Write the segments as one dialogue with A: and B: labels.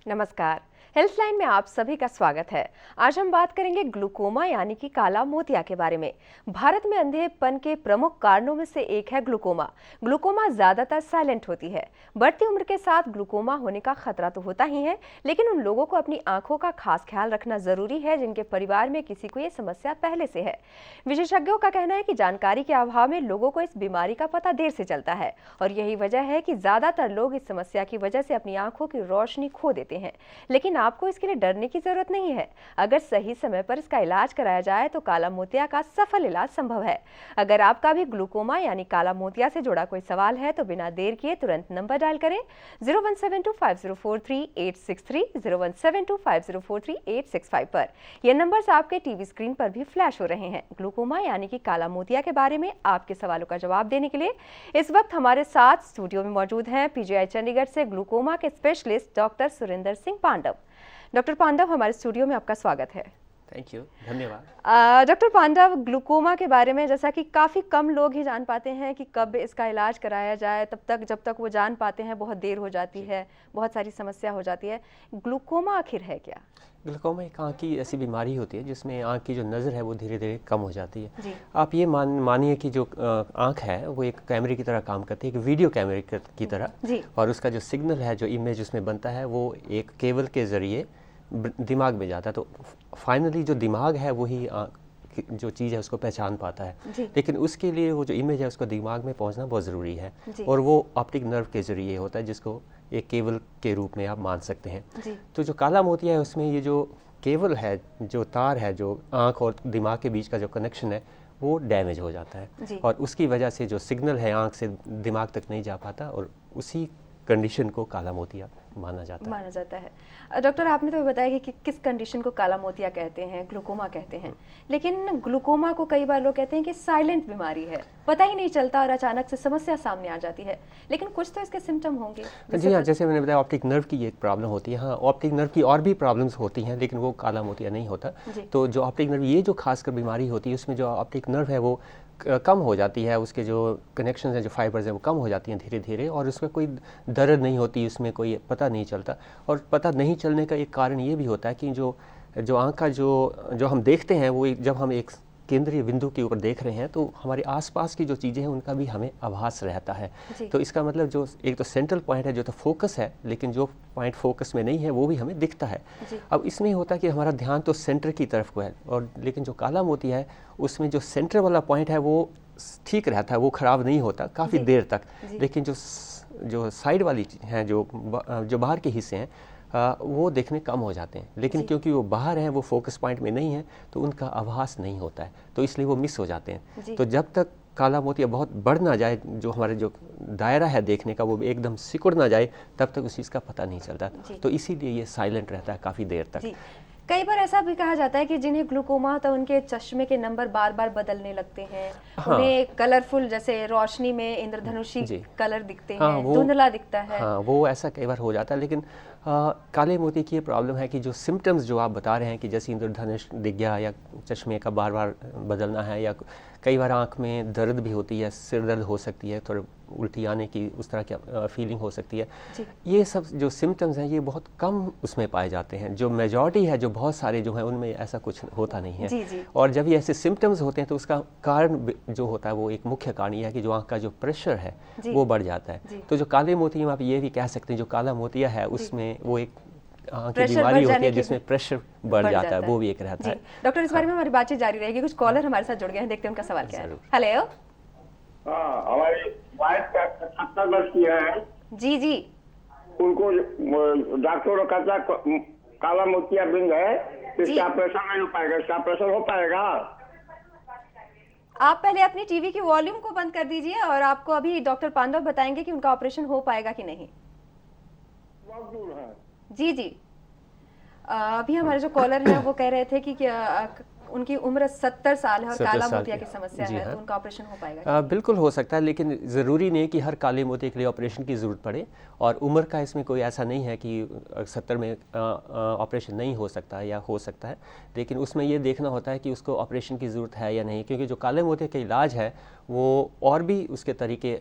A: नमस्कार। हेल्थलाइन में आप सभी का स्वागत है। आज हम बात करेंगे ग्लूकोमा यानी कि काला मोतिया के बारे में। भारत में अंधेपन के प्रमुख कारणों में से एक है ग्लूकोमा। ग्लूकोमा ज्यादातर साइलेंट होती है। बढ़ती उम्र के साथ ग्लूकोमा होने का खतरा तो होता ही है, लेकिन उन लोगों को अपनी आंखों का खास ख्याल रखना जरूरी है जिनके परिवार में किसी को ये समस्या पहले से है। विशेषज्ञों का कहना है कि जानकारी के अभाव में लोगों को इस बीमारी का पता देर से चलता है और यही वजह है कि ज्यादातर लोग इस समस्या की वजह से अपनी आंखों की रोशनी खो देते हैं। लेकिन आपको इसके लिए डरने की जरूरत नहीं है। अगर सही समय पर इसका इलाज कराया जाए तो काला मोतिया का सफल इलाज संभव है। अगर आपका भी ग्लूकोमा यानी काला मोतिया से जुड़ा कोई सवाल है तो बिना देर किए तुरंत नंबर डायल करें 01725043-863 01725043-865 पर। यह नंबर्स आपके टीवी स्क्रीन पर भी फ्लैश हो रहे हैं। ग्लूकोमा यानी कि काला मोतिया के बारे में आपके सवालों का जवाब देने के लिए इस वक्त हमारे साथ स्टूडियो में मौजूद हैं पीजीआई चंडीगढ़ से ग्लूकोमा के specialist doctor Surendra Singh Pandav. Doctor Pandav, हमारे स्टूडियो में आपका स्वागत है।
B: थैंक यू, धन्यवाद।
A: डॉक्टर पांडव, ग्लूकोमा के बारे में जैसा कि काफ़ी कम लोग ही जान पाते हैं कि कब इसका इलाज कराया जाए, जब तक वो जान पाते हैं बहुत देर हो जाती है, बहुत सारी समस्या हो जाती है। ग्लूकोमा आखिर है क्या?
B: ग्लूकोमा एक आँख की ऐसी बीमारी होती है जिसमें आँख की जो नज़र है वो धीरे धीरे कम हो जाती है।
A: जी।
B: आप ये मानिए कि जो आँख है वो एक कैमरे की तरह काम करती है, एक वीडियो कैमरे की तरह।
A: जी।
B: और उसका जो सिग्नल है, जो इमेज उसमें बनता है, वो एक केबल के ज़रिए दिमाग में जाता है। तो फाइनली जो दिमाग है वही जो चीज़ है उसको पहचान पाता है। लेकिन उसके लिए वो जो इमेज है उसको दिमाग में पहुंचना बहुत ज़रूरी है और वो ऑप्टिक नर्व के ज़रिए होता है, जिसको एक केबल के रूप में आप मान सकते हैं। तो जो काला मोतिया है उसमें ये जो केबल है, जो तार है, जो आँख और दिमाग के बीच का जो कनेक्शन है वो डैमेज हो जाता है और उसकी वजह से जो सिग्नल है आँख से दिमाग तक नहीं जा पाता और उसी कंडीशन को काला मोतिया माना जाता है।
A: डॉक्टर, आपने तो बताया कि किस कंडीशन को काला मोतिया कहते हैं, ग्लूकोमा कहते हैं, लेकिन ग्लूकोमा को कई बार लोग कहते हैं कि साइलेंट बीमारी है, पता ही नहीं चलता और अचानक से समस्या सामने आ जाती है, लेकिन कुछ तो इसके सिम्टम होंगे।
B: जी हाँ, जैसे मैंने बताया ऑप्टिक नर्व की एक प्रॉब्लम होती है। हाँ, ऑप्टिक नर्व की और भी प्रॉब्लम्स होती हैं लेकिन वो काला मोतिया नहीं होता। तो जो ऑप्टिक नर्व, ये जो खासकर बीमारी होती है उसमें जो ऑप्टिक नर्व है वो कम हो जाती है, उसके जो कनेक्शंस हैं, जो फाइबर्स हैं वो कम हो जाती हैं धीरे धीरे और उसमें कोई दर्द नहीं होती, उसमें कोई पता नहीं चलता। और पता नहीं चलने का एक कारण ये भी होता है कि जो आँख का जो हम देखते हैं वो जब हम एक केंद्रीय बिंदु के ऊपर देख रहे हैं तो हमारे आसपास की जो चीज़ें हैं उनका भी हमें आभास रहता है। तो इसका मतलब जो एक तो सेंट्रल पॉइंट है, जो तो फोकस है, लेकिन जो पॉइंट फोकस में नहीं है वो भी हमें दिखता है। अब इसमें होता है कि हमारा ध्यान तो सेंटर की तरफ को है और लेकिन जो काला मोतिया है उसमें जो सेंटर वाला पॉइंट है वो ठीक रहता है, वो ख़राब नहीं होता काफ़ी देर तक। लेकिन जो साइड वाली हैं, जो बाहर के हिस्से हैं वो देखने कम हो जाते हैं। लेकिन क्योंकि वो बाहर हैं, वो फोकस पॉइंट में नहीं है, तो उनका आभास नहीं होता है, तो इसलिए वो मिस हो जाते हैं। तो जब तक काला मोतिया बहुत बढ़ ना जाए, जो हमारे जो दायरा है देखने का वो एकदम सिकुड़ ना जाए, तब तक उस चीज़ का पता नहीं चलता। तो इसीलिए ये साइलेंट रहता है काफ़ी देर तक।
A: कई बार ऐसा भी कहा जाता है कि जिन्हें ग्लूकोमा होता है उनके चश्मे के नंबर बार बार बदलने लगते हैं। उन्हें कलरफुल, जैसे रोशनी में इंद्रधनुषी कलर दिखते हैं, धुंधला दिखता है।
B: हाँ, वो ऐसा कई बार हो जाता है। लेकिन काले मोतिया की ये प्रॉब्लम है कि जो सिम्टम्स जो आप बता रहे हैं कि जैसे इंद्रधनुष दिख गया या चश्मे का बार बार बदलना है या कई बार आँख में दर्द भी होती है, सिर दर्द हो सकती है, थोड़ा उल्टी आने की उस तरह की फीलिंग हो सकती है, ये सब जो सिम्टम्स हैं ये बहुत कम उसमें पाए जाते हैं। जो मेजॉरिटी है, जो बहुत सारे जो हैं उनमें ऐसा कुछ होता नहीं है। और जब ये ऐसे सिम्टम्स होते हैं तो उसका कारण जो होता है वो एक मुख्य कारण ये है कि जो आँख का जो प्रेशर है वो बढ़ जाता है। तो जो काले मोतिया में आप ये भी कह सकते हैं, जो काला मोतिया है उसमें वो एक आँख की बीमारी होती है जिसमें प्रेशर बढ़ जाता है, वो भी एक रहता है।
A: डॉक्टर, इस बारे में हमारी बातचीक जारी रहेगी। कुछ कॉलर हमारे साथ जुड़ गए हैं, देखते हैं उनका सवाल क्या है। हेलो।
C: हमारी वाइफ का 70 वर्ष की है।
A: जी।
C: उनको डॉक्टर कहता काला मोतिया बिंद है, इसका ऑपरेशन नहीं हो पाएगा। इसका ऑपरेशन हो पाएगा?
A: आप पहले अपनी टीवी की वॉल्यूम को बंद कर दीजिए और आपको अभी डॉक्टर पांडव बताएंगे कि उनका ऑपरेशन हो पाएगा कि नहीं।
C: बहुत दूर है।
A: जी। अभी हमारे जो कॉलर हैं वो कह रहे थे कि उनकी उम्र 70 साल है और काला मोतिया की समस्या है, तो उनका ऑपरेशन हो पाएगा?
B: बिल्कुल हो सकता है, लेकिन ज़रूरी नहीं कि हर काले मोतिया के लिए ऑपरेशन की ज़रूरत पड़े। और उम्र का इसमें कोई ऐसा नहीं है कि 70 में ऑपरेशन नहीं हो सकता या हो सकता है, लेकिन उसमें ये देखना होता है कि उसको ऑपरेशन की ज़रूरत है या नहीं, क्योंकि जो काले मोतिया का इलाज है वो और भी उसके तरीके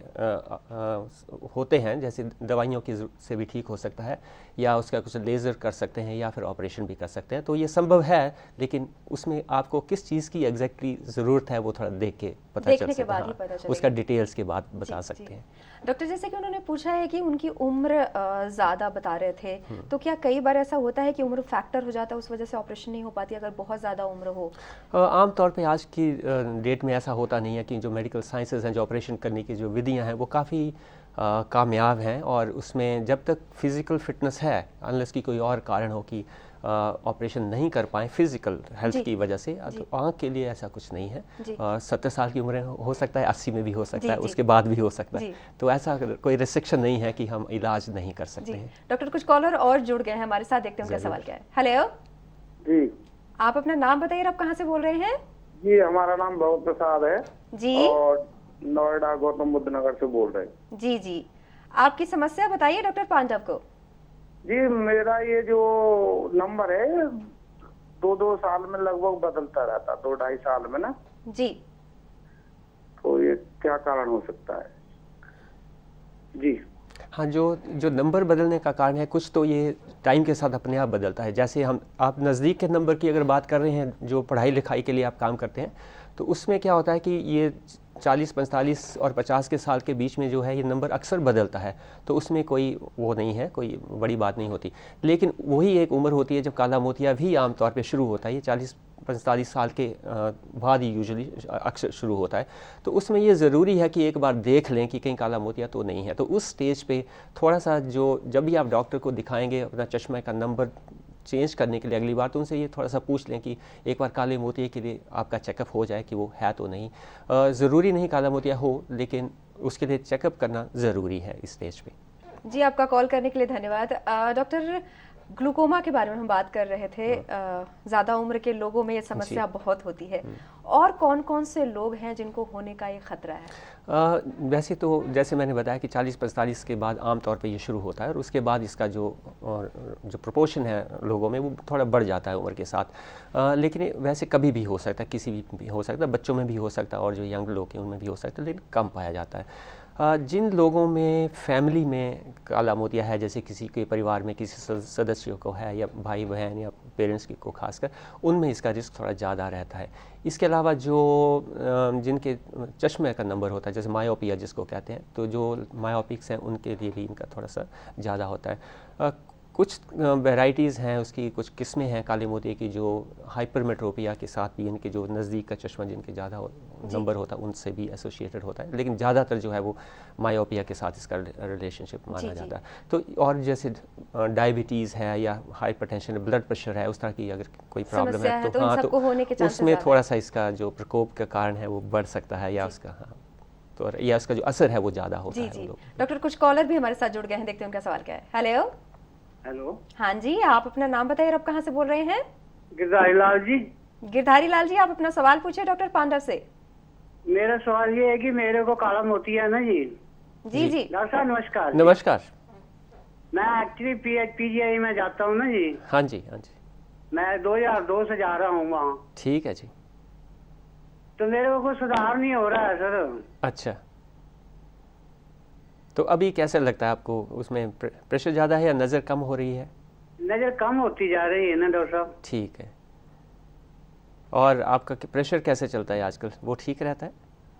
B: होते हैं, जैसे दवाइयों की से भी ठीक हो सकता है, या उसका कुछ लेज़र कर सकते हैं, या फिर ऑपरेशन भी कर सकते हैं। तो ये संभव है, लेकिन उसमें आपको किस चीज़ की एग्जैक्टली ज़रूरत है वो थोड़ा देख के पता चल सकता है। हाँ, उसका डिटेल्स के बाद बता सकते हैं।
A: डॉक्टर, जैसे कि उन्होंने पूछा है कि उनकी उम्र ज़्यादा बता रहे थे, तो क्या कई बार ऐसा होता है कि उम्र फैक्टर हो जाता है, उस वजह से ऑपरेशन नहीं हो पाती अगर बहुत ज़्यादा उम्र हो?
B: आम तौर पे आज की डेट में ऐसा होता नहीं है, कि जो मेडिकल साइंसेज हैं, जो ऑपरेशन करने की जो विधियां हैं वो काफ़ी कामयाब हैं, और उसमें जब तक फिज़िकल फिटनेस है, अनलेस की कोई और कारण हो कि ऑपरेशन नहीं कर पाए फिजिकल हेल्थ की वजह से, तो आँख के लिए ऐसा कुछ नहीं है। 70 साल की उम्र हो सकता है, 80 में भी हो सकता है, उसके बाद भी हो सकता है। तो ऐसा कोई रिस्ट्रिक्शन नहीं है कि हम इलाज नहीं कर सकते हैं।
A: डॉक्टर, कुछ कॉलर और जुड़ गए हैं हमारे साथ, देखते हैं उनका सवाल क्या है। हेलो
C: जी,
A: आप अपना नाम बताइए, आप कहाँ से बोल रहे हैं?
C: जी, हमारा नाम भगवत प्रसाद है
A: जी,
C: और नोएडा गौतम बुद्ध नगर से बोल रहे हैं।
A: जी जी, आपकी समस्या बताइए डॉक्टर पांडव को।
C: जी, मेरा ये जो नंबर है 2-2 साल में लगभग बदलता रहता, 2-2.5 साल में ना।
A: जी,
C: तो ये क्या कारण हो सकता है? जी
B: हाँ, जो नंबर बदलने का कारण है, कुछ तो ये टाइम के साथ अपने आप बदलता है। जैसे आप नज़दीक के नंबर की अगर बात कर रहे हैं, जो पढ़ाई लिखाई के लिए आप काम करते हैं, तो उसमें क्या होता है कि ये 40, 45 और 50 के साल के बीच में जो है ये नंबर अक्सर बदलता है, तो उसमें कोई वो नहीं है, कोई बड़ी बात नहीं होती। लेकिन वही एक उम्र होती है जब काला मोतिया भी आमतौर पे शुरू होता है, ये 40-45 साल के बाद ही यूजुअली अक्सर शुरू होता है। तो उसमें ये ज़रूरी है कि एक बार देख लें कि कहीं काला मोतिया तो नहीं है। तो उस स्टेज पे थोड़ा सा जब भी आप डॉक्टर को दिखाएंगे अपना चश्मे का नंबर चेंज करने के लिए अगली बार, तो उनसे ये थोड़ा सा पूछ लें कि एक बार काले मोतिया के लिए आपका चेकअप हो जाए कि वो है तो नहीं। ज़रूरी नहीं काला मोतिया हो, लेकिन उसके लिए चेकअप करना ज़रूरी है इस स्टेज पे।
A: जी, आपका कॉल करने के लिए धन्यवाद। डॉक्टर, ग्लूकोमा के बारे में हम बात कर रहे थे। ज़्यादा उम्र के लोगों में ये समस्या बहुत होती है, और कौन कौन से लोग हैं जिनको होने का ये खतरा है?
B: वैसे तो जैसे मैंने बताया कि 40-45 के बाद आमतौर पे ये शुरू होता है, और उसके बाद इसका जो प्रोपोर्शन है लोगों में वो थोड़ा बढ़ जाता है उम्र के साथ। लेकिन वैसे कभी भी हो सकता है, किसी भी हो सकता है, बच्चों में भी हो सकता है, और जो यंग लोग हैं उनमें भी हो सकता है, लेकिन कम पाया जाता है। जिन लोगों में फैमिली में काला मोतिया है, जैसे किसी के परिवार में किसी सदस्य को है, या भाई बहन या पेरेंट्स को खासकर, उनमें इसका रिस्क थोड़ा ज़्यादा रहता है। इसके अलावा जिनके चश्मे का नंबर होता है, जैसे मायोपिया जिसको कहते हैं, तो जो मायोपिक्स हैं उनके लिए भी इनका थोड़ा सा ज़्यादा होता है। कुछ वेराइटीज़ हैं, उसकी कुछ किस्में हैं काले मोतिये की, जो हाइपरमेट्रोपिया के साथ भी इनके जो नज़दीक का चश्मा जिनके ज़्यादा नंबर होता है उनसे भी एसोसिएटेड होता है, लेकिन ज़्यादातर जो है वो मायोपिया के साथ इसका रिलेशनशिप माना जाता है। तो और जैसे डायबिटीज़ है या हाइपरटेंशन, ब्लड प्रेशर है, उस तरह की अगर कोई प्रॉब्लम है तो हाँ, तो उसमें थोड़ा सा इसका जो प्रकोप का कारण है वो बढ़ सकता है, या उसका तो या उसका जो असर है वो ज़्यादा होता है।
A: डॉक्टर, कुछ कॉलर भी हमारे साथ जुड़ गए हैं, देखते हैं उनका सवाल क्या है। हेलो
C: हेलो,
A: हाँ जी, आप अपना नाम बताइए, आप कहाँ से बोल रहे हैं?
C: गिरधारी लाल जी।
A: गिरधारी लाल जी, आप अपना सवाल पूछे डॉक्टर पांडव से।
C: मेरा सवाल ये है कि मेरे को काला मोतिया है ना जी।
A: जी जी,
C: डॉक्टर साहब नमस्कार।
B: नमस्कार।
C: मैं एक्चुअली PGI में जाता हूँ ना जी।
B: हाँ जी, हाँ जी।
C: मैं 2002 से जा रहा हूँ वहाँ।
B: ठीक है जी।
C: तो मेरे को कुछ सुधार नहीं हो रहा है सर।
B: अच्छा, तो अभी कैसा लगता है आपको? उसमें प्रेशर ज़्यादा है या नज़र कम हो रही है?
C: नज़र कम होती जा रही है ना डॉक्टर साहब।
B: ठीक है। और आपका प्रेशर कैसे चलता है आजकल? वो ठीक रहता है?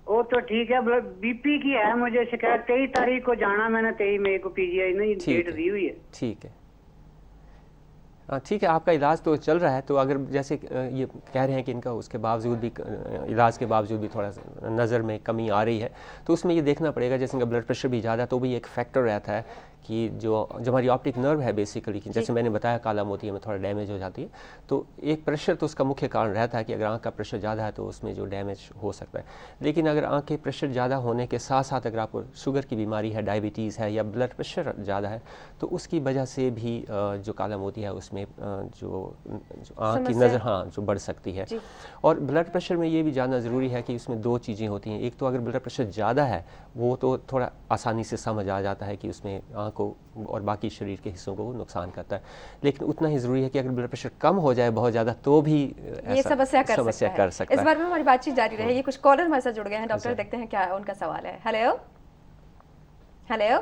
C: वो तो ठीक है, BP की है मुझे शिकायत। 23 तारीख को जाना मैंने, 23 मई को PGI ने डेट दी हुई है।
B: ठीक है, हाँ ठीक है। आपका इलाज तो चल रहा है, तो अगर जैसे ये कह रहे हैं कि इनका उसके बावजूद भी, इलाज के बावजूद भी थोड़ा नज़र में कमी आ रही है, तो उसमें ये देखना पड़ेगा, जैसे इनका ब्लड प्रेशर भी ज़्यादा, तो भी एक फैक्टर रहता है कि जो हमारी ऑप्टिक नर्व है बेसिकली, जैसे मैंने बताया काला मोतिया में थोड़ा डैमेज हो जाती है, तो एक प्रेशर तो उसका मुख्य कारण रहता है कि अगर आँख का प्रेशर ज़्यादा है तो उसमें जो डैमेज हो सकता है। लेकिन अगर आँख के प्रेशर ज़्यादा होने के साथ साथ अगर आपको शुगर की बीमारी है, डायबिटीज़ है, या ब्लड प्रेशर ज़्यादा है, तो उसकी वजह से भी जो काला मोतिया है उसमें जो आँख की नज़र जो बढ़ सकती है। और ब्लड प्रेशर में ये भी जानना ज़रूरी है कि उसमें दो चीज़ें होती हैं। एक तो अगर ब्लड प्रेशर ज़्यादा है, वो तो थोड़ा आसानी से समझ आ जाता है कि उसमें आँख को और बाकी शरीर के हिस्सों को वो नुकसान करता है। लेकिन उतना ही ज़रूरी है कि अगर ब्लड प्रेशर कम हो जाए बहुत ज़्यादा तो भी
A: ये समस्या कर सकता है। इस बार में हमारी बातचीत जारी रहेगी। कुछ कॉलर हमारे साथ जुड़ गए हैं डॉक्टर, देखते हैं क्या उनका सवाल है। हेलो हेलो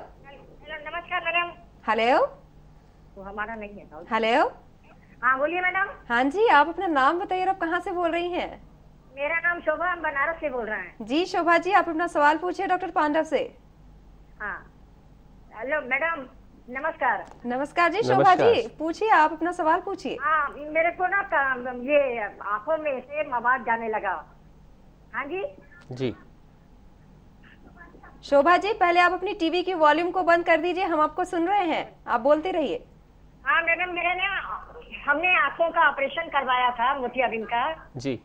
D: नमस्कार मैडम।
A: हेलो,
D: वो हमारा नहीं है।
A: हेलो,
D: हाँ बोलिए मैडम।
A: हाँ जी, आप अपना नाम बताइए और आप कहाँ से बोल रही हैं?
D: मेरा नाम शोभा, हम बनारस से बोल रहे हैं।
A: जी शोभा जी, आप अपना सवाल पूछिए डॉक्टर पांडव से।
D: हाँ हेलो मैडम, नमस्कार।
A: नमस्कार जी शोभा जी, पूछिए, आप अपना सवाल पूछिए।
D: हाँ मेरे को ना ये आंखों में से मवाद जाने लगा। हाँ जी
B: जी
A: शोभा जी, पहले आप अपनी टीवी की वॉल्यूम को बंद कर दीजिए, हम आपको सुन रहे हैं, आप बोलते रहिए।
D: हाँ मैडम, मेरे ना हमने आंखों का ऑपरेशन करवाया था मोतियाबिंद का।
B: जी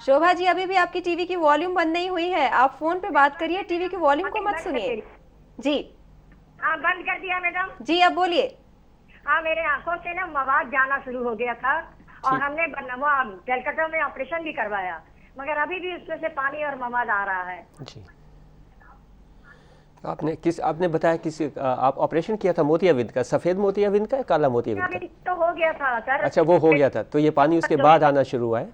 A: शोभा जी, अभी भी आपकी टीवी की वॉल्यूम बंद नहीं हुई है, आप फोन पे बात करिए, टीवी की वॉल्यूम को मत सुनिए। जी
D: हाँ बंद कर दिया मैडम।
A: जी अब बोलिए।
D: हाँ मेरे आंखों से ना मवाद जाना शुरू हो गया था और हमने कलकत्ता में ऑपरेशन भी करवाया, मगर अभी भी उसमें से पानी और मवाद आ रहा है।
B: जी आपने बताया किसी आप ऑपरेशन किया था मोतियाबिंद का, सफ़ेद मोतियाबिंद का या काला मोतियाबिंद का?
D: तो हो गया था सर।
B: अच्छा वो हो गया था, तो ये पानी उसके बाद आना शुरू हुआ है?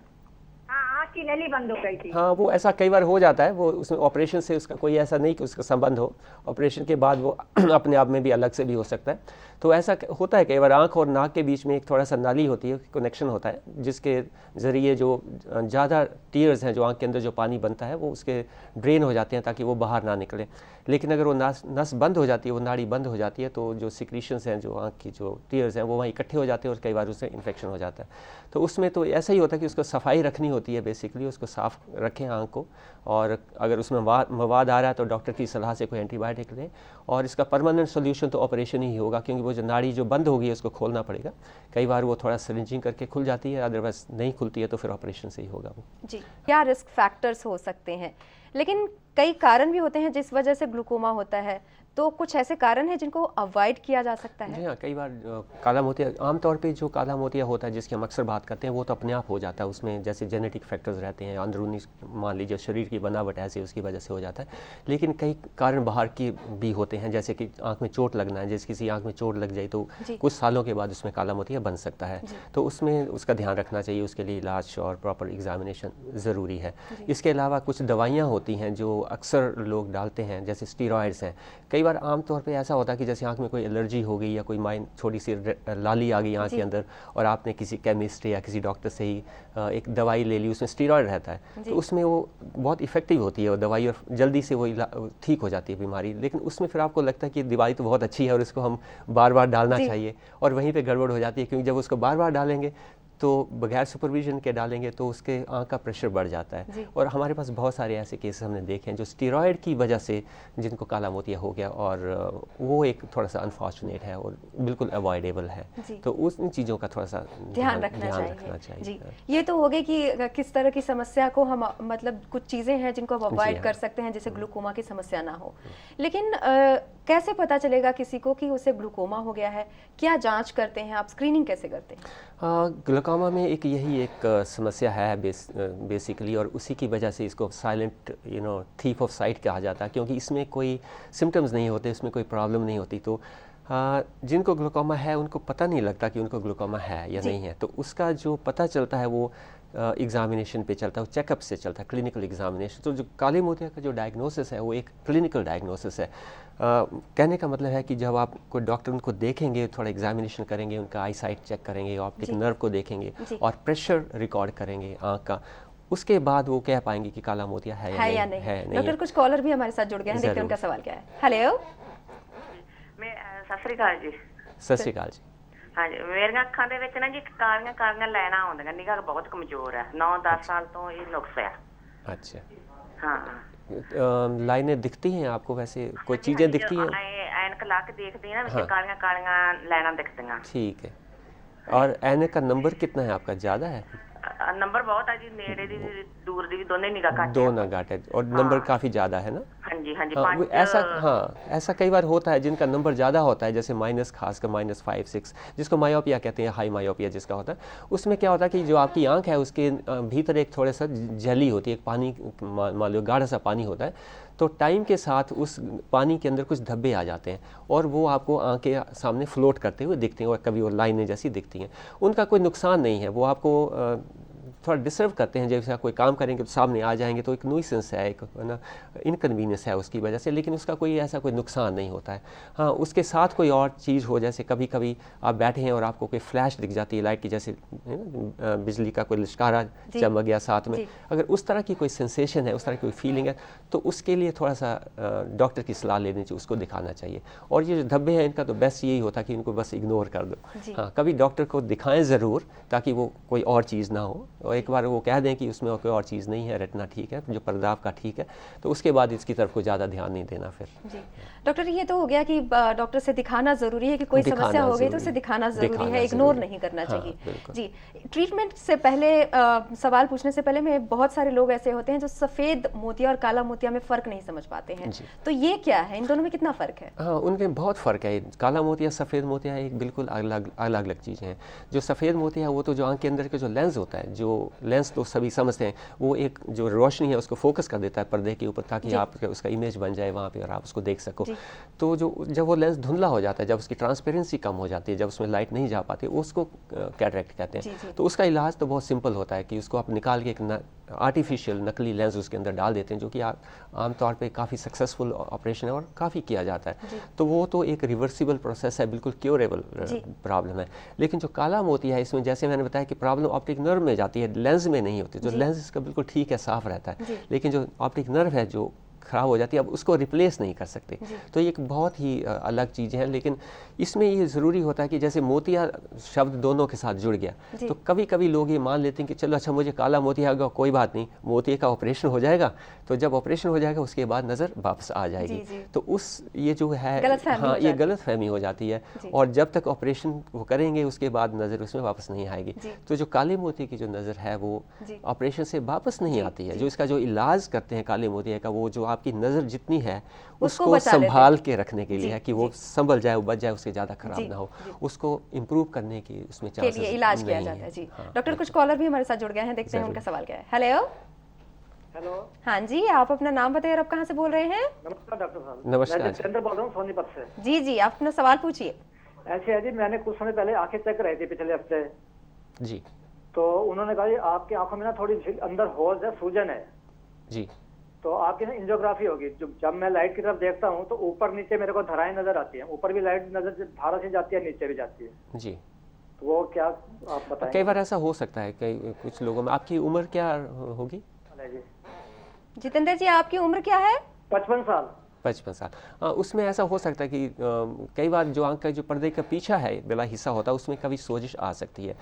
D: हाँ आँख की नली बंद हो गई थी।
B: हाँ वो ऐसा कई बार हो जाता है, वो उसमें ऑपरेशन से उसका कोई ऐसा नहीं कि उसका संबंध हो, ऑपरेशन के बाद वो अपने आप में भी अलग से भी हो सकता है। तो ऐसा होता है कई बार, आँख और नाक के बीच में एक थोड़ा सा नाली होती है, कनेक्शन होता है, जिसके ज़रिए जो ज़्यादा टीयर्स हैं, जो आँख के अंदर जो पानी बनता है वो उसके ड्रेन हो जाते हैं ताकि वो बाहर ना निकले। लेकिन अगर वो नस बंद हो जाती है, वो नाड़ी बंद हो जाती है, तो जो सिक्रीशंस हैं, जो आँख की जो टीयर्स हैं वो वहाँ इकट्ठे हो जाते हैं और कई बार उससे इन्फेक्शन हो जाता है। तो उसमें तो ऐसा ही होता है कि उसको सफाई रखनी होती है, बेसिकली उसको साफ़ रखें आँख को, और अगर उसमें मवाद आ रहा है तो डॉक्टर की सलाह से कोई एंटीबायोटिक लें, और इसका परमानेंट सोल्यूशन तो ऑपरेशन ही होगा, क्योंकि वो जो नाड़ी जो बंद होगी उसको खोलना पड़ेगा। कई बार वो थोड़ा सिरिंजिंग करके खुल जाती है, अदरवाइज नहीं खुलती है तो फिर ऑपरेशन से ही होगा वो।
A: जी, क्या रिस्क फैक्टर्स हो सकते हैं, लेकिन कई कारण भी होते हैं जिस वजह से ग्लूकोमा होता है, तो कुछ ऐसे कारण हैं जिनको अवॉइड किया जा सकता है?
B: जी हाँ, कई बार काला मोतिया, आमतौर पे जो काला मोतिया होता है जिसकी हम अक्सर बात करते हैं, वो तो अपने आप हो जाता है, उसमें जैसे जेनेटिक फैक्टर्स रहते हैं, अंदरूनी मान लीजिए शरीर की बनावट ऐसी उसकी वजह से हो जाता है। लेकिन कई कारण बाहर की भी होते हैं, जैसे कि आँख में चोट लगना है, जैसे किसी आँख में चोट लग जाए तो कुछ सालों के बाद उसमें काला मोतिया बन सकता है, तो उसमें उसका ध्यान रखना चाहिए, उसके लिए इलाज और प्रॉपर एग्जामिनेशन ज़रूरी है। इसके अलावा कुछ दवाइयाँ होती हैं जो अक्सर लोग डालते हैं, जैसे स्टीरॉयड्स हैं। कई बार आमतौर पे ऐसा होता है कि जैसे आंख में कोई एलर्जी हो गई या कोई छोटी सी लाली आ गई आंख के अंदर, और आपने किसी केमिस्ट या किसी डॉक्टर से ही एक दवाई ले ली, उसमें स्टीरॉयड रहता है, तो उसमें वो बहुत इफेक्टिव होती है वो दवाई और जल्दी से वो ठीक हो जाती है बीमारी। लेकिन उसमें फिर आपको लगता है कि दवाई तो बहुत अच्छी है और इसको हम बार बार डालना चाहिए, और वहीं पर गड़बड़ हो जाती है, क्योंकि जब उसको बार बार डालेंगे तो बगैर सुपरविजन के डालेंगे तो उसके आँख का प्रेशर बढ़ जाता है। और हमारे पास बहुत सारे ऐसे केसेस हमने देखे हैं जो स्टीरॉयड की वजह से जिनको काला मोतिया हो गया, और वो एक थोड़ा सा अनफॉर्चुनेट है और बिल्कुल अवॉइडेबल है। तो उन चीज़ों का थोड़ा सा
A: ध्यान रखना चाहिए। जी, ये तो हो गई कि किस तरह की समस्या को हम, मतलब कुछ चीज़ें हैं जिनको हम अवॉइड कर सकते हैं जिससे ग्लूकोमा की समस्या ना हो। लेकिन कैसे पता चलेगा किसी को कि उसे ग्लूकोमा हो गया है? क्या जांच करते हैं आप, स्क्रीनिंग कैसे करते हैं?
B: ग्लूकोमा में यही एक समस्या है बेसिकली, और उसी की वजह से इसको साइलेंट थीफ ऑफ साइट कहा जाता है, क्योंकि इसमें कोई सिम्टम्स नहीं होते, इसमें कोई प्रॉब्लम नहीं होती। तो जिनको ग्लूकोमा है उनको पता नहीं लगता कि उनको ग्लूकोमा है या नहीं है, तो उसका जो पता चलता है वो एग्जामिनेशन पे चलता है, वो चेकअप से चलता है, क्लिनिकल एग्जामिनेशन। तो जो काले मोतिया का जो डायग्नोसिस है वो एक क्लिनिकल डायग्नोसिस है। कहने का मतलब है कि जब आप कोई डॉक्टर उनको देखेंगे, थोड़ा एग्जामिनेशन करेंगे, उनका आई साइट चेक करेंगे, ऑप्टिक नर्व को देखेंगे और प्रेशर रिकॉर्ड करेंगे आँख का, उसके बाद वो कह पाएंगे कि काला मोतिया है या नहीं।
A: डॉक्टर, कुछ कॉलर भी हमारे साथ जुड़ गए हैं, देखते हैं उनका सवाल क्या है। हेलो,
E: सत श्री अकाल जी।
B: सत श्री अकाल जी।
E: हाँ जी, मेरी ਅੱਖਾਂ ਦੇ ਵਿੱਚ ਨਾ ਜੀ ਕਾਲੀਆਂ ਕਾਲੀਆਂ ਲਾਈਨਾਂ ਆਉਂਦੀਆਂ, ਨਿਗਾਹ ਬਹੁਤ ਕਮਜ਼ੋਰ ਹੈ, 9-10 साल तो ये नुक्स है।
B: अच्छा,
E: हाँ
B: लाइनें दिखती हैं आपको, वैसे कोई चीज़ें दिखती हैं?
E: ਐਨਕ ਲਾ ਕੇ ਦੇਖਦੀ ਹੈ ना, कालियां कालियां लाइनां दिखਦੀਆਂ।
B: ठीक है, और ऐनक का नंबर कितना है आपका, ज़्यादा है?
E: नंबर बहुत है जी, नेड़े दी दूर दी भी दोनों निगाह घट है।
B: दो निगाह है, और नंबर काफ़ी ज़्यादा है ना?
E: हाँ जी हाँ जी।
B: ऐसा कई बार होता है जिनका नंबर ज़्यादा होता है, जैसे माइनस, खासकर -5-6, जिसको मायोपिया कहते हैं, हाई मायोपिया जिसका होता है। उसमें क्या होता है कि जो आपकी आंख है उसके भीतर एक थोड़ा सा झिल्ली होती है, एक पानी मान लो गाढ़ा सा पानी होता है, तो टाइम के साथ उस पानी के अंदर कुछ धब्बे आ जाते हैं और वो आपको आँख के सामने फ्लोट करते हुए दिखते हैं और कभी वो लाइनें जैसी दिखती हैं। उनका कोई नुकसान नहीं है, वो आपको थोड़ा डिस्टर्ब करते हैं, जैसे कोई काम करेंगे तो सामने आ जाएंगे तो एक न्यूसेंस है, एक ना इनकन्वीनियंस है उसकी वजह से, लेकिन उसका कोई ऐसा कोई नुकसान नहीं होता है। हाँ, उसके साथ कोई और चीज़ हो, जैसे कभी कभी आप बैठे हैं और आपको कोई फ्लैश दिख जाती है लाइट की, जैसे बिजली का कोई लिशकारा चमक गया साथ में, अगर उस तरह की कोई सेंसेशन है, उस तरह की कोई फीलिंग है, तो उसके लिए थोड़ा सा डॉक्टर की सलाह लेनी चाहिए, उसको दिखाना चाहिए। और ये जो धब्बे हैं इनका तो बेस्ट यही होता है कि इनको बस इग्नोर कर दो। हाँ, कभी डॉक्टर को दिखाएं ज़रूर ताकि वो कोई और चीज़ ना हो, और एक बार वो कह दें कि उसमें कोई और चीज़ नहीं है, रेटिना ठीक है, जो पर्दा आपका ठीक है, तो उसके बाद इसकी तरफ को ज़्यादा ध्यान नहीं देना फिर।
A: जी डॉक्टर, ये तो हो गया कि डॉक्टर से दिखाना ज़रूरी है कि कोई समस्या हो गई तो उसे दिखाना ज़रूरी है, इग्नोर नहीं करना चाहिए। जी, ट्रीटमेंट से पहले सवाल पूछने से पहले में बहुत सारे लोग ऐसे होते हैं जो सफ़ेद मोतिया और काला मोतिया में फ़र्क नहीं समझ पाते हैं, तो ये क्या है, इन दोनों में कितना फ़र्क है?
B: हाँ, उनमें बहुत फ़र्क है। काला मोतिया सफ़ेद मोतिया एक बिल्कुल अलग अलग चीज़ें हैं। जो सफ़ेद मोतिया है वो तो जो आँख के अंदर के जो लेंस होता है, जो लेंस तो सभी समझते हैं, वो एक जो रोशनी है उसको फोकस कर देता है पर्दे के ऊपर ताकि आप उसका इमेज बन जाए वहाँ पे और आप उसको देख सको। तो जब वो लेंस धुंधला हो जाता है, जब उसकी ट्रांसपेरेंसी कम हो जाती है, जब उसमें लाइट नहीं जा पाती, उसको कैटरेक्ट कहते हैं। तो उसका इलाज तो बहुत सिंपल होता है कि उसको आप निकाल के एक आर्टिफिशियल नकली लेंस उसके अंदर डाल देते हैं, जो कि आमतौर पे काफ़ी सक्सेसफुल ऑपरेशन है और काफ़ी किया जाता है। तो वो तो एक रिवर्सिबल प्रोसेस है, बिल्कुल क्योरेबल प्रॉब्लम है। लेकिन जो काला मोतिया है, इसमें जैसे मैंने बताया कि प्रॉब्लम ऑप्टिक नर्व में जाती है, लेंस में नहीं होती। जो लेंस इसका बिल्कुल ठीक है, साफ रहता है, लेकिन जो ऑप्टिक नर्व है जो ख़राब हो जाती है, अब उसको रिप्लेस नहीं कर सकते। तो ये एक बहुत ही अलग चीज़ है। लेकिन इसमें ये ज़रूरी होता है कि जैसे मोतिया शब्द दोनों के साथ जुड़ गया, तो कभी कभी लोग ये मान लेते हैं कि चलो अच्छा मुझे काला मोतिया आ गया, कोई बात नहीं, मोतिया का ऑपरेशन हो जाएगा, तो जब ऑपरेशन हो जाएगा उसके बाद नज़र वापस आ जाएगी। तो उस ये जो है, हाँ, ये गलत फहमी हो जाती है। और जब तक ऑपरेशन वो करेंगे उसके बाद नज़र उसमें वापस नहीं आएगी। तो जो काले मोतिया की जो नज़र है वो ऑपरेशन से वापस नहीं आती है। जो इसका जो इलाज करते हैं काले मोतिया का, वो जो आपकी नज़र जितनी है उसको संभाल के रखने के लिए है कि वो संभल जाए, वो बच जाए, उससे ज़्यादा खराब ना हो, उसको इम्प्रूव करने की उसमें चांसेस
A: के लिए इलाज किया जाता है। जी डॉक्टर, कुछ कॉलर भी हमारे साथ जुड़ गए हैं, देखते हैं उनका सवाल क्या है। हेलो
F: हेलो,
A: हाँ जी, आप अपना नाम बताइए और आप कहाँ से बोल रहे हैं?
F: नमस्कार डॉक्टर साहब।
B: नमस्कार।
F: मैं जितेंद्र बोल रहा हूँ सोनीपत से।
A: जी जी, आप अपना सवाल पूछिए।
F: ऐसे है जी, मैंने कुछ समय पहले आंखें चेक कराई थी पिछले हफ्ते
B: जी।
F: तो उन्होंने कहा आपकी आंखों में ना थोड़ी अंदर होज है, सूजन है
B: जी।
F: तो आपकी ना एंजियोग्राफी होगी। जब मैं लाइट की तरफ देखता हूँ तो ऊपर नीचे मेरे को धाराएं नजर आती हैं, ऊपर भी लाइट नजर धारा से जाती है, नीचे भी जाती है।
B: जी,
F: तो वो क्या आप बताएं?
B: कई बार ऐसा हो सकता है, कई कुछ लोगों में। आपकी उम्र क्या होगी?
A: जितेंद्र जी, आपकी उम्र क्या है?
F: 55 साल।
B: 55 साल। हाँ, उसमें ऐसा हो सकता है कि कई बार जो आंख का जो पर्दे का पीछा है बड़ा हिस्सा होता है, उसमें कभी सोजिश आ सकती है।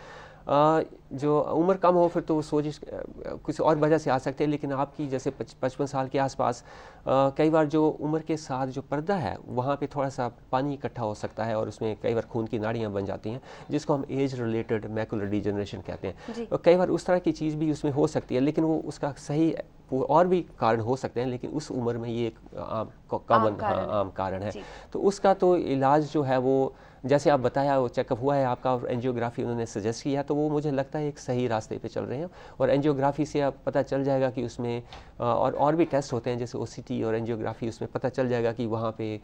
B: जो उम्र कम हो फिर तो वो सोजिश कुछ और वजह से आ सकते हैं, लेकिन आपकी जैसे 55 साल के आसपास कई बार जो उम्र के साथ जो पर्दा है वहाँ पे थोड़ा सा पानी इकट्ठा हो सकता है और उसमें कई बार खून की नाड़ियाँ बन जाती हैं, जिसको हम एज रिलेटेड मैकुलर डिजनरेशन कहते हैं। और कई बार उस तरह की चीज़ भी उसमें हो सकती है, लेकिन वो उसका सही और भी कारण हो सकते हैं, लेकिन उस उम्र में ये एक आम कारण है। तो उसका तो इलाज जो है वो जैसे आप बताया, वो चेकअप हुआ है आपका, एंजियोग्राफी उन्होंने सजेस्ट किया, तो वो मुझे लगता है एक सही रास्ते पे चल रहे हैं। और एंजियोग्राफी से आप पता चल जाएगा कि उसमें और भी टेस्ट होते हैं जैसे ओसीटी और एंजियोग्राफी, उसमें पता चल जाएगा कि वहाँ पे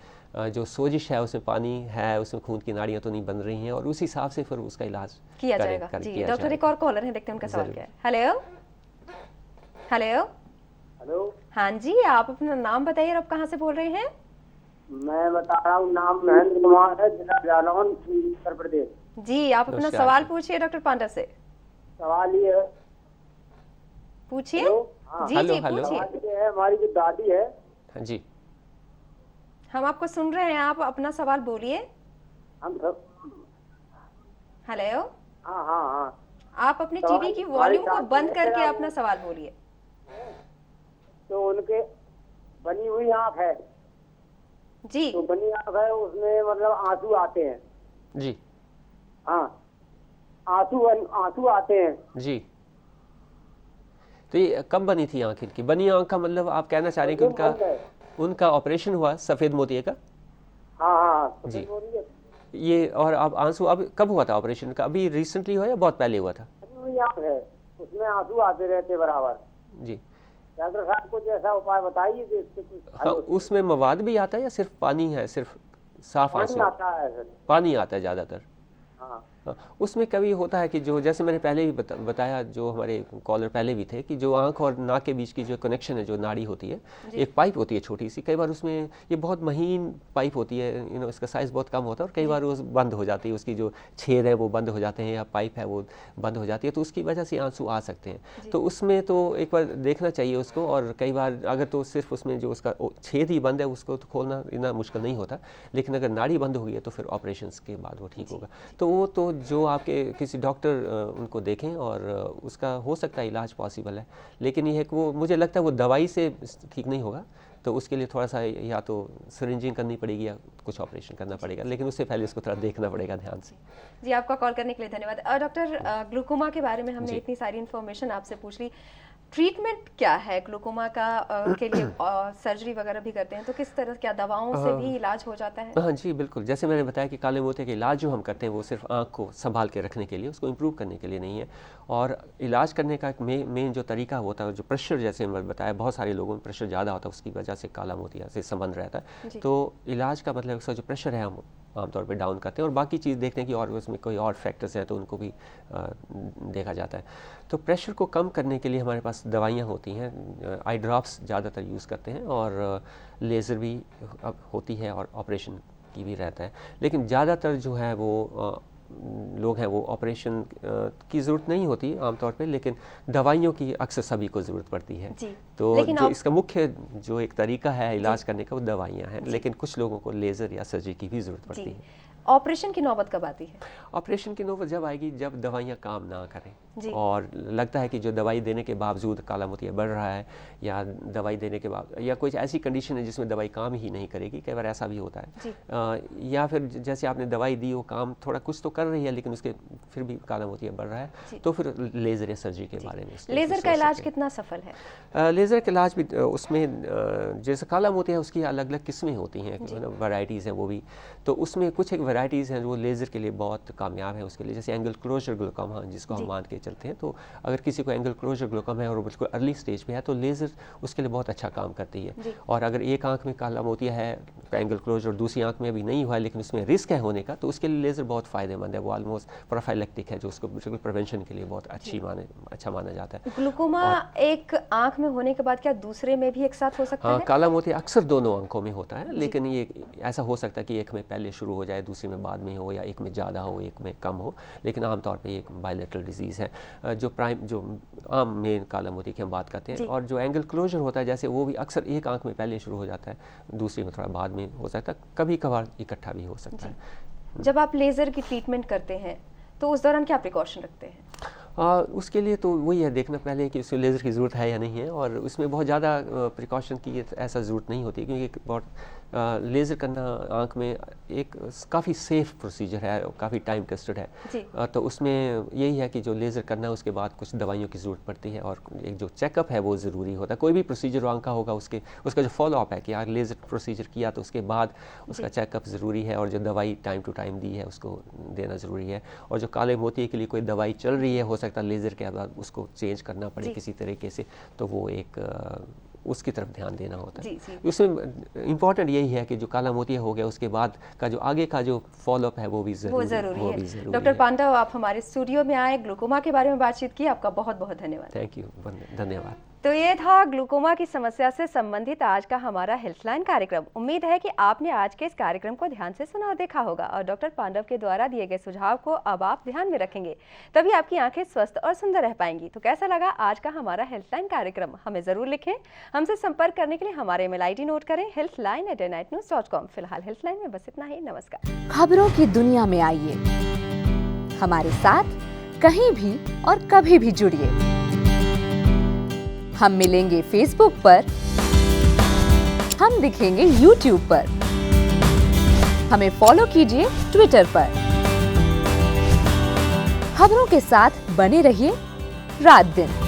B: जो सोजिश है उसमें पानी है, उसमें खून की नाड़ियाँ तो नहीं बन रही हैं, और उस हिसाब से फिर उसका इलाज
A: किया जाएगा। जी डॉक्टर, एक और कॉलर है, देखते हैं उनका सवाल क्या है। हेलो हेलो
G: हेलो,
A: हाँ जी, आप अपना नाम बताइए और आप कहाँ से बोल रहे हैं?
G: मैं बता रहा हूँ, नाम महेंद्र कुमार है, जिला जालौन, उत्तर प्रदेश।
A: जी, आप अपना सवाल पूछिए डॉक्टर पांडा से।
G: सवाल ये है,
A: पूछिए।
G: हाँ,
A: जी जी पूछिए।
G: सवाल ये है, हमारी जो दादी है।
B: हाँ जी,
A: हम आपको सुन रहे हैं, आप अपना सवाल बोलिए।
G: हम सब।
A: हेलो,
G: हाँ हाँ हाँ,
A: आप अपनी टीवी की वॉल्यूम को बंद करके अपना सवाल बोलिए।
G: तो उनके बनी हुई आँख है
A: जी,
G: तो बनी आँख है, उसमें मतलब आंसू आते हैं
B: जी,
G: हाँ, आंसू आते हैं
B: जी। तो ये कब बनी थी आंख इनकी? बनी आंख का मतलब आप कहना चाह रहे हैं कि उनका ऑपरेशन हुआ सफ़ेद मोतिये का?
G: हाँ हाँ
B: जी। ये और अब आंसू अब कब हुआ था ऑपरेशन का? अभी रिसेंटली हुआ या बहुत पहले हुआ था?
G: बनी हुई आँख है, उसमें आंसू आते रहते बराबर।
B: जी,
G: डॉक्टर साहब कुछ ऐसा उपाय बताइए कि इससे कुछ
B: हाँ, उसमें मवाद भी आता है या सिर्फ पानी है, सिर्फ साफ
G: पानी
B: आंसू?
G: आता है सर।
B: पानी आता है ज़्यादातर।
G: हाँ
B: हाँ, उसमें कभी होता है कि जो जैसे मैंने पहले भी बताया, जो हमारे कॉलर पहले भी थे, कि जो आंख और नाक के बीच की जो कनेक्शन है, जो नाड़ी होती है, एक पाइप होती है छोटी सी, कई बार उसमें ये बहुत महीन पाइप होती है, इसका साइज़ बहुत कम होता है और कई बार वो बंद हो जाती है, उसकी जो छेद है वो बंद हो जाते हैं या पाइप है वो बंद हो जाती है, तो उसकी वजह से आंसू आ सकते हैं। तो उसमें तो एक बार देखना चाहिए उसको, और कई बार अगर तो सिर्फ उसमें जो उसका छेद ही बंद है उसको तो खोलना इतना मुश्किल नहीं होता, लेकिन अगर नाड़ी बंद हो गई है तो फिर ऑपरेशन के बाद वो ठीक होगा। तो वो तो जो आपके किसी डॉक्टर उनको देखें और उसका हो सकता है इलाज पॉसिबल है, लेकिन ये है कि वो मुझे लगता है वो दवाई से ठीक नहीं होगा, तो उसके लिए थोड़ा सा या तो सिरिंजिंग करनी पड़ेगी या कुछ ऑपरेशन करना पड़ेगा, लेकिन उससे पहले उसको थोड़ा देखना पड़ेगा ध्यान से।
A: जी, आपका कॉल करने के लिए धन्यवाद। डॉक्टर, ग्लूकोमा के बारे में हमने इतनी सारी इन्फॉर्मेशन आपसे पूछ ली, ट्रीटमेंट क्या है ग्लूकोमा का? के लिए सर्जरी वगैरह भी करते हैं, तो किस तरह, क्या दवाओं से भी इलाज हो जाता है?
B: हाँ जी, बिल्कुल। जैसे मैंने बताया कि काले मोतिया के इलाज जो हम करते हैं वो सिर्फ आँख को संभाल के रखने के लिए, उसको इम्प्रूव करने के लिए नहीं है, और इलाज करने का मेन जो तरीका होता है, जो प्रेशर, जैसे मैंने बताया बहुत सारे लोगों में प्रेशर ज़्यादा होता है, उसकी वजह से काला मोतिया से संबंध रहता है। तो इलाज का मतलब उसका जो प्रेशर है हम आमतौर पे डाउन करते हैं, और बाकी चीज़ देखते हैं कि और उसमें कोई और फैक्टर्स हैं तो उनको भी देखा जाता है। तो प्रेशर को कम करने के लिए हमारे पास दवाइयाँ होती हैं, आई ड्रॉप्स ज़्यादातर यूज़ करते हैं, और लेज़र भी होती है, और ऑपरेशन की भी रहता है, लेकिन ज़्यादातर जो है वो लोग हैं वो ऑपरेशन की ज़रूरत नहीं होती आमतौर पे, लेकिन दवाइयों की अक्सर सभी को ज़रूरत पड़ती है। तो जो इसका मुख्य जो एक तरीका है इलाज करने का वो दवाइयाँ हैं, लेकिन कुछ लोगों को लेज़र या सर्जरी की भी ज़रूरत पड़ती है।
A: ऑपरेशन की नौबत कब आती है?
B: ऑपरेशन की नौबत जब आएगी जब दवाइयाँ काम ना करें और लगता है कि जो दवाई देने के बावजूद काला मोतिया बढ़ रहा है, या दवाई देने के बाद या कोई ऐसी कंडीशन है जिसमें दवाई काम ही नहीं करेगी, कई बार ऐसा भी होता है, या फिर जैसे आपने दवाई दी वो काम थोड़ा कुछ तो कर रही है लेकिन उसके फिर भी काला मोतिया बढ़ रहा है, तो फिर लेज़र या सर्जरी के बारे में।
A: लेज़र का इलाज कितना सफल है?
B: लेज़र का इलाज भी उसमें जैसे काला मोतिया है उसकी अलग अलग किस्में होती हैं, वैराइटीज़ हैं वो भी, तो उसमें कुछ एक वैराइटीज़ हैं वो लेज़र के लिए बहुत कामयाब है उसके लिए, जैसे एंगल क्लोजर ग्लूकोमा जिसको हम मान के चलते हैं। तो अगर किसी को एंगल क्लोजर ग्लूकोमा है और बिल्कुल अर्ली स्टेज पे है तो लेज़र उसके लिए बहुत अच्छा काम करती है। और अगर एक आंख में काला मोतिया है एंगल क्लोजर, दूसरी आंख में अभी नहीं हुआ है लेकिन उसमें रिस्क है होने का, तो उसके लिए लेज़र बहुत फ़ायदेमंद है, वो ऑलमोस्ट प्रोफाइलेक्टिक है, जो उसको बिल्कुल प्रिवेंशन के लिए बहुत अच्छा माना जाता है।
A: ग्लूकोमा एक आंख में होने के बाद क्या दूसरे में भी एक साथ हो सकता है?
B: काला मोतिया अक्सर दोनों आंखों में होता है, लेकिन ये ऐसा हो सकता है कि एक में पहले शुरू हो जाए, दूसरी में बाद में हो, या एक में ज़्यादा हो एक में कम हो, लेकिन आमतौर पे एक बायलेटरल डिजीज़ है। जो आम मेन काला मोतिया की हम बात करते हैं, और जो एंगल क्लोजर होता है जैसे वो भी अक्सर एक आंख में पहले शुरू हो जाता है, दूसरी में थोड़ा बाद में हो सकता है, कभी कभार इकट्ठा भी हो सकता है।
A: जब आप लेज़र की ट्रीटमेंट करते हैं तो उस दौरान क्या प्रिकॉशन रखते हैं?
B: उसके लिए तो वही है देखना पहले कि उसमें लेज़र की ज़रूरत है या नहीं है, और उसमें बहुत ज़्यादा प्रिकॉशन की ऐसा ज़रूरत नहीं होती, क्योंकि बहुत लेज़र करना आंख में एक काफ़ी सेफ़ प्रोसीजर है, काफ़ी टाइम टेस्टेड है। तो उसमें यही है कि जो लेज़र करना है उसके बाद कुछ दवाइयों की ज़रूरत पड़ती है, और एक जो चेकअप है वो ज़रूरी होता है। कोई भी प्रोसीजर आंख का होगा उसका जो फॉलोअप है कि यार लेज़र प्रोसीजर किया तो उसके बाद उसका चेकअप ज़रूरी है, और जो दवाई टाइम टू टाइम दी है उसको देना ज़रूरी है। और जो काले मोतिये के लिए कोई दवाई चल रही है, हो सकता है लेज़र के बाद उसको चेंज करना पड़े किसी तरीके से, तो वो एक उसकी तरफ ध्यान देना होता है। उसमें इम्पॉर्टेंट यही है कि जो काला मोतिया हो गया उसके बाद का जो आगे का जो फॉलोअप है वो भी ज़रूरी है।
A: डॉक्टर पांडव, आप हमारे स्टूडियो में आए, ग्लूकोमा के बारे में बातचीत की, आपका बहुत बहुत धन्यवाद।
B: थैंक यू, धन्यवाद।
A: तो ये था ग्लूकोमा की समस्या से संबंधित आज का हमारा हेल्थलाइन कार्यक्रम। उम्मीद है कि आपने आज के इस कार्यक्रम को ध्यान से सुना और देखा होगा, और डॉक्टर पांडव के द्वारा दिए गए सुझाव को अब आप ध्यान में रखेंगे, तभी आपकी आंखें स्वस्थ और सुंदर रह पाएंगी। तो कैसा लगा आज का हमारा हेल्थलाइन कार्यक्रम? हमें जरूर लिखें। हमसे संपर्क करने के लिए हमारे ईमेल आईडी नोट करें, healthline@nightnews.com। फिलहाल हेल्थलाइन में बस इतना ही। नमस्कार।
H: खबरों की दुनिया में आइए, हमारे साथ कहीं भी और कभी भी जुड़िए। हम मिलेंगे फेसबुक पर, हम दिखेंगे यूट्यूब पर, हमें फॉलो कीजिए ट्विटर पर। खबरों के साथ बने रहिए रात दिन।